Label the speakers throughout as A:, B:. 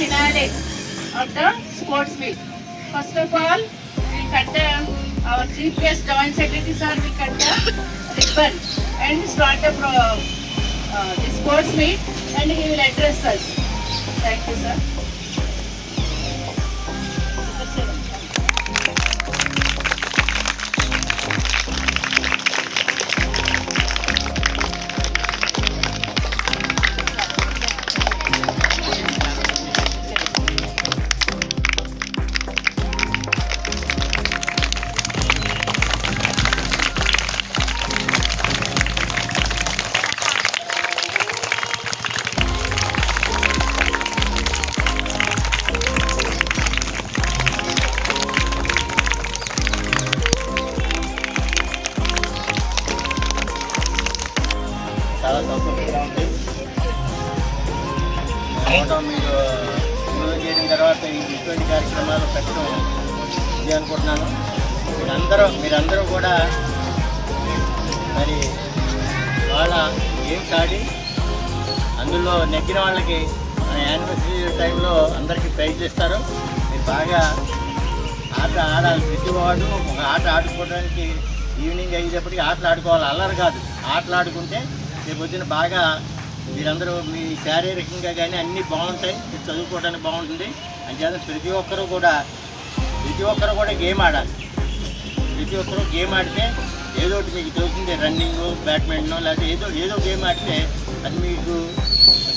A: finale of the sports meet. First of all, we'll cut our chief guest joint secretary sir will cut the ribbon and start the sports meet, and he will address us. Thank you, sir.
B: చాలా సంతోషంగా ఉంది. మీరు విడుదల చేయడం తర్వాత ఇటువంటి కార్యక్రమాలు పెట్టడం ఇది అనుకుంటున్నాను. మీరందరూ కూడా మరి వాళ్ళ గేమ్స్ ఆడి అందులో నెగ్గిన వాళ్ళకి యానివర్సరీ టైంలో అందరికీ ప్రైజ్ ఇస్తారు. మీరు బాగా ఆట ఆడాలి. ప్రతి వాడు ఒక ఆట ఆడుకోవడానికి ఈవినింగ్ అయ్యేటప్పటికి ఆటలు ఆడుకోవాలి, అల్లరి కాదు. ఆటలు ఆడుకుంటే రేపు వచ్చిన బాగా మీరందరూ మీ శారీరకంగా కానీ అన్నీ బాగుంటాయి, చదువుకోవడానికి బాగుంటుంది. అంచేత ప్రతి ఒక్కరూ కూడా గేమ్ ఆడాలి. ప్రతి ఒక్కరూ గేమ్ ఆడితే ఏదో ఒకటి మీకు దొరుకుతుంది. రన్నింగ్, బ్యాడ్మింటన్, లేకపోతే ఏదో గేమ్ ఆడితే అది మీకు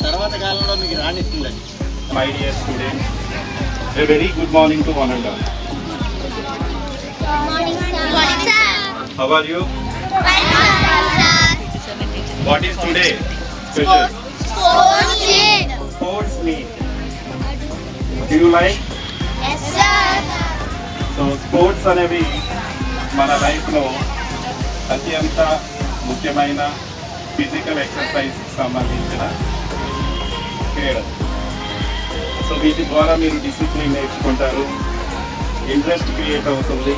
B: తర్వాత కాలంలో మీకు రాణిస్తుంది. అది
C: my dear students, a very good morning to one and all. How are you? What is today special? Sports meet. Do you like?
D: Yes, sir.
C: So sports అనేవి మన లైఫ్లో అత్యంత ముఖ్యమైన ఫిజికల్ ఎక్సర్సైజ్ సంబంధించిన క్రీడ. సో వీటి ద్వారా మీరు డిసిప్లిన్ నేర్చుకుంటారు, ఇంట్రెస్ట్ క్రియేట్ అవుతుంది,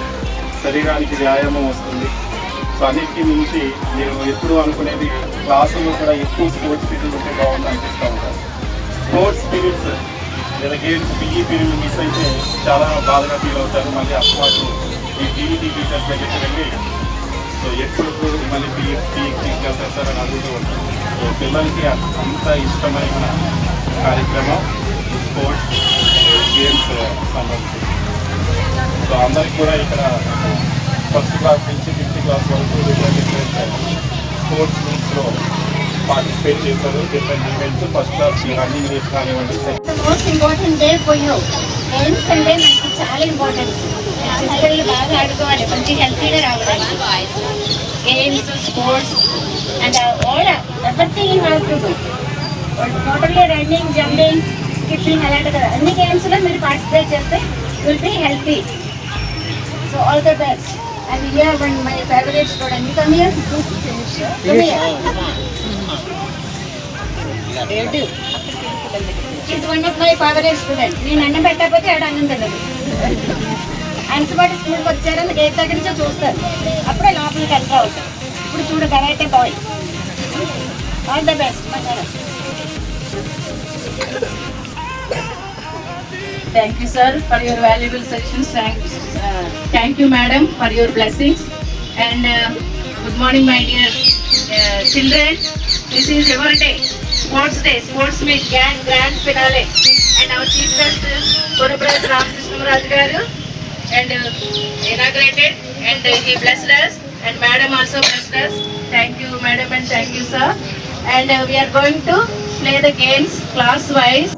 C: శరీరానికి వ్యాయామం వస్తుంది. సో అన్నిటికీ మించి మీరు ఎప్పుడు అనుకునేది క్లాసుల్లో కూడా ఎక్కువ స్పోర్ట్స్ పీరియడ్ ఉంటే బాగుంది అనిపిస్తూ ఉంటారు. స్పోర్ట్స్ పీరియడ్స్ లేదా గేమ్స్ పీఈ పీరియడ్ మిస్ అయితే చాలా బాధగా ఫీల్ అవుతారు. మళ్ళీ అప్పటి ఈ పీఈటీ టీచర్స్ దగ్గరికి వెళ్ళి సో ఎప్పుడు మళ్ళీ పీఈకి తీసుకెళ్తారని అడుగుతూ ఉంటారు. సో పిల్లలకి అంత ఇష్టమైన కార్యక్రమం స్పోర్ట్స్ గేమ్స్ సంబంధించి. సో అందరికి కూడా ఇక్కడ ఫస్ట్ క్లాస్ నుంచి 5th క్లాస్ వరకు డిఫరెంట్ స్పోర్ట్స్ మీట్స్లో పార్టిసిపేట్ చేశారు. Different events first class running race కానివ్వండి.
A: Most important day for you. Games అంటే మనకి చాలా ఇంపార్టెంట్. ఫిజికల్లీ బాగా ఆడుకోవాలి, మంచి హెల్తీగా రావాలి. Games, sports and all everything you have to do. Not only running, jumping, skipping అలాంటి కదా, అన్ని గేమ్స్లో మీరు పార్టిసిపేట్ చేస్తే will be healthy. So all the best. And here when my favorite student, you come here, do finish. Come here. She's one of my favorite students. నేను అన్నం పెట్టకపోతే ఆడ అన్నం తినదు. ఆయనతో పాటు స్కూల్కి వచ్చారని గేట్ దగ్గర నుంచో చూస్తారు, అప్పుడే లోపలికి ఎంటర్ అవుతారు. ఇప్పుడు చూడు karate boy. All the best my madam. Thank you, sir, for your valuable sessions. Thank you, madam, for your blessings. And good morning, my dear children. This is your day, sports day, sports meet, grand finale. And our chief guest is Guruprasad Ramakrishnamaraj garu, and inaugurated, and he blessed us, and madam also blessed us. Thank you, madam, and thank you, sir. And we are going to play the games class wise.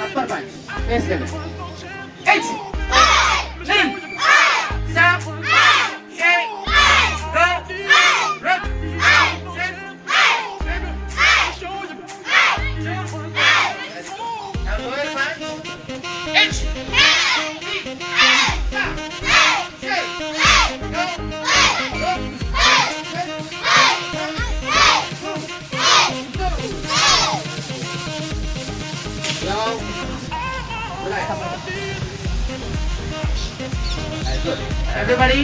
A: Upper punch. Face it. Eight. Nine. Seven. Eight. Go. Red. Now lower punch. Eight. Everybody,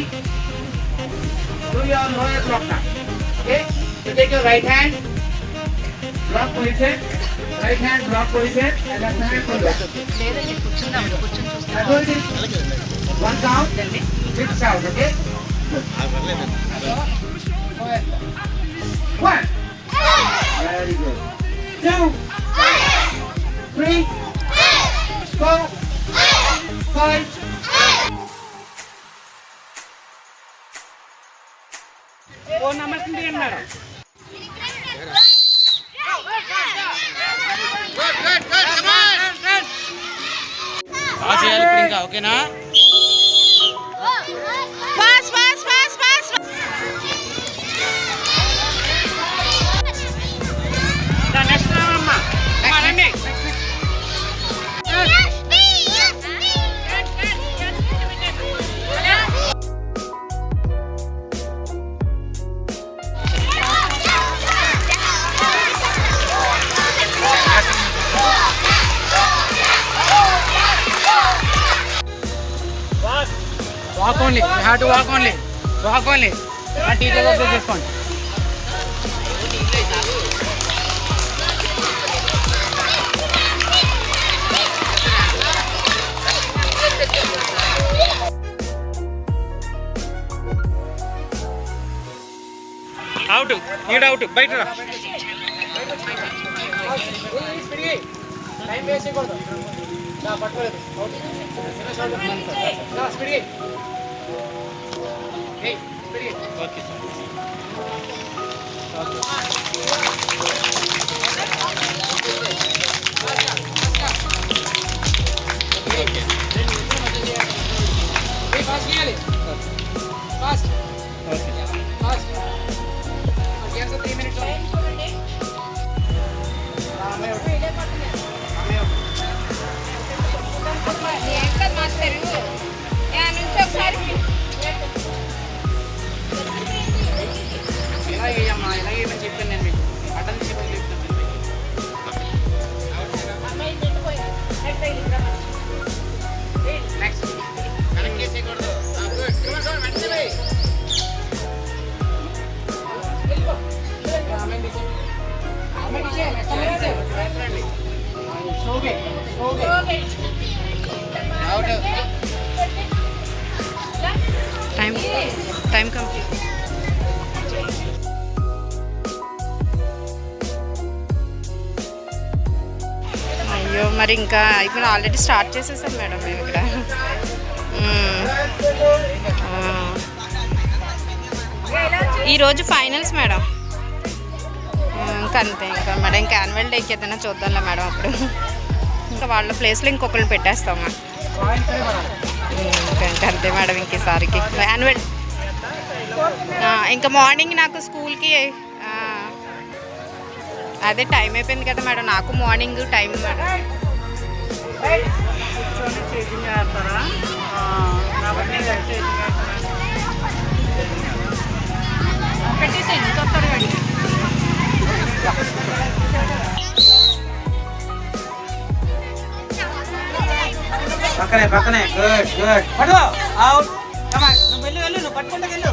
A: do your lower block now. Okay? So take your right hand
D: Block position. Right hand block position. And left hand full back.
A: లేదండి కూర్చుందాం కూర్చొని చూస్తాం.
D: That's all it is. One count. 6 out. Okay. One. Very good. 2, 3, 4, 5.
E: Phone number తీయండి madam. చేయాలి ఇప్పుడు ఇంకా ఓకేనా? Next రావమ్మా. రండి. Walk only, you have to walk only, walk only. Teacher approach చేసుకోండి. అవుట్, ఈడ అవుట్, బయట రా. టైం వేస్ట్ చేయకూడదు. పట్టుకోలేదు. Speed okay sir. ఫాస్ట్ చేయాలి. Fast fast. Games 3 minutes. ఇలాగేయమ్మా, ఇలాగేయమని చెప్పాను నేను మీకు. అటెండ్ చేయమని చెప్తాను నేను మీకు. నెక్స్ట్ కనెక్ట్ చేసేయకూడదు. Time complete.
F: అయ్యో మరి ఇంకా ఇప్పుడు ఆల్రెడీ స్టార్ట్ చేసేసాం మేడం మేము ఇక్కడ. ఈరోజు ఫైనల్స్ మేడం. ఇంకా అంతే ఇంకా మేడం. ఇంకా యాన్యువల్ డేకి ఏదైనా చూద్దాంలే మేడం. అప్పుడు ఇంకా వాళ్ళ ప్లేస్లో ఇంకొకరిని పెట్టేస్తాము. ఇంకా అంతే మేడం. ఇంకేసారికి యాన్యువల్ ఇంకా మార్నింగ్ నాకు స్కూల్కి అదే టైం అయిపోయింది కదా మేడం. నాకు మార్నింగ్ టైం మేడం.
E: కూర్చొని చేంజింగ్ చేస్తారా?
A: పెట్టేసేయండి తొందరగా.
E: పక్కనే పక్కనే. Good good. పట్టుకో. అవుట్. కమాన్. నువ్వు వెళ్ళు వెళ్ళు. నువ్వు పట్టుకుంటా వెళ్ళు.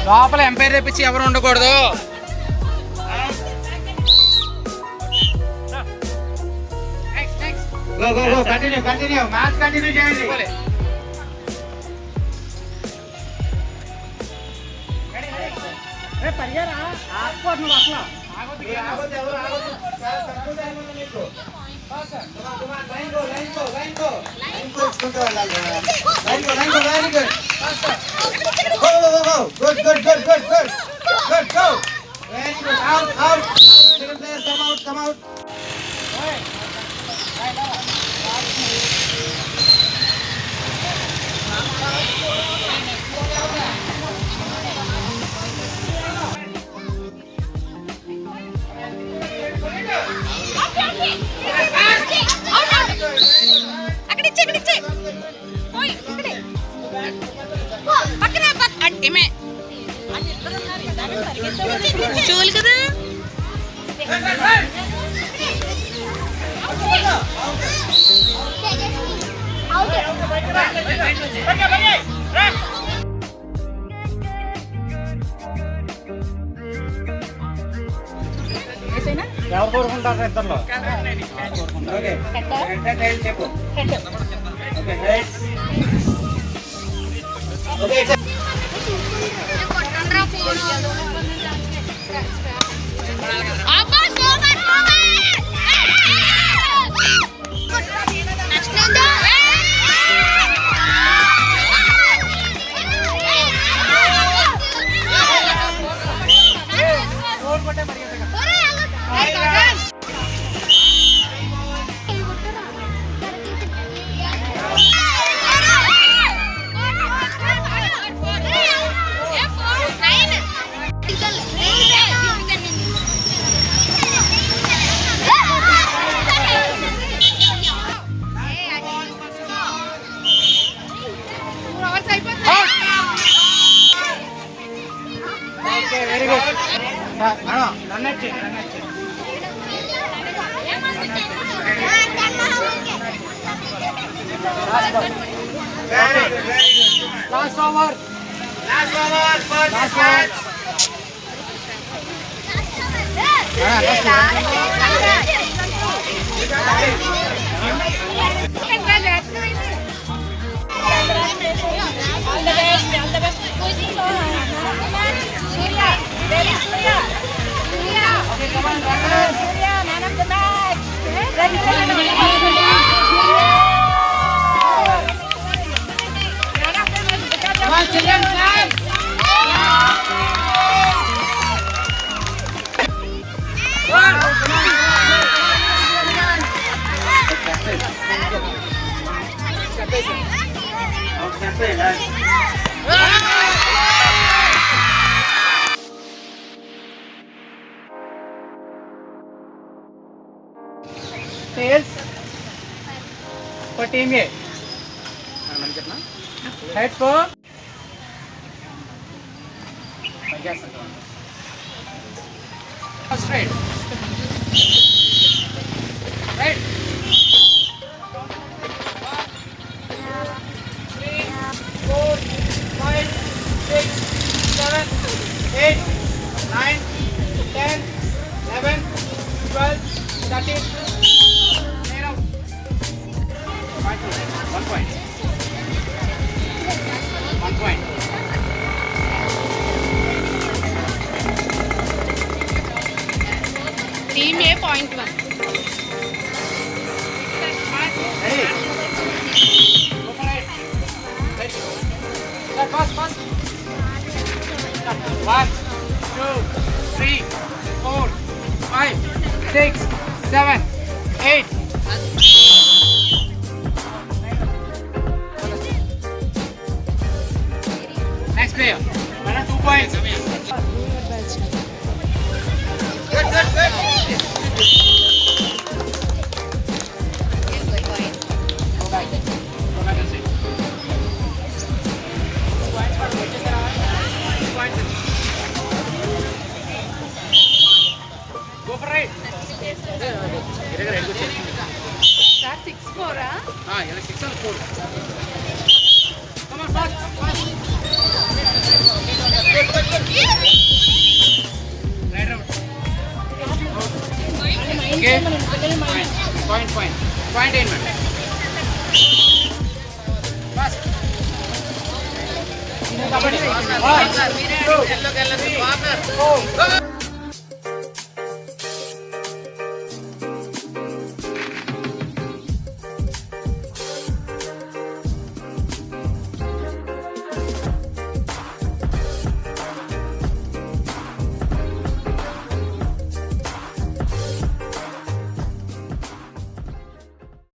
E: లోపల ఎంపైర్ తెప్పించి ఎవరు ఉండకూడదు.
D: Go, go, go. Continue, continue. Match continue చేయండి.
E: పరిగారా ఆకుపోరు నువ్వు అసలు.
D: ఆగొద్దు, ఎవరు ఆగొద్దు. చాలా తక్కువ టైం ఉంది మీకు. Line go, line go, line go. Line go ఇచ్చుకుంటూ వెళ్ళాలి. Line go, line go, very good. Go, go, go, go. Good, good, good, good, good. Good, go. Very good. Out, out. Second player, come out, come out.
F: చూలు కదా.
D: Out.
E: ఎవరు కోరుకుంటారు ఇద్దరులో? Okay tail చెప్పు. Okay right. Okay very good. రన్నచ్చి last over first match. Tails for team A. Heads for straight. Right. 3, 4, 5, 6, 7, 8, 9, 10, 11, 12, 13. One point.
F: Team A .1.
E: Ready? Go for it. Right. Start fast. 1, 2, 3, 4, 5, 6, 7, 8. Next player. 2 points. Good. Go back and sit. Go for it.
F: Start 6-4.
E: Ah, 6 and 4. Come on, fast. Right round. Okay. Point 8 minutes. Fast. 1, 2, 3, 4.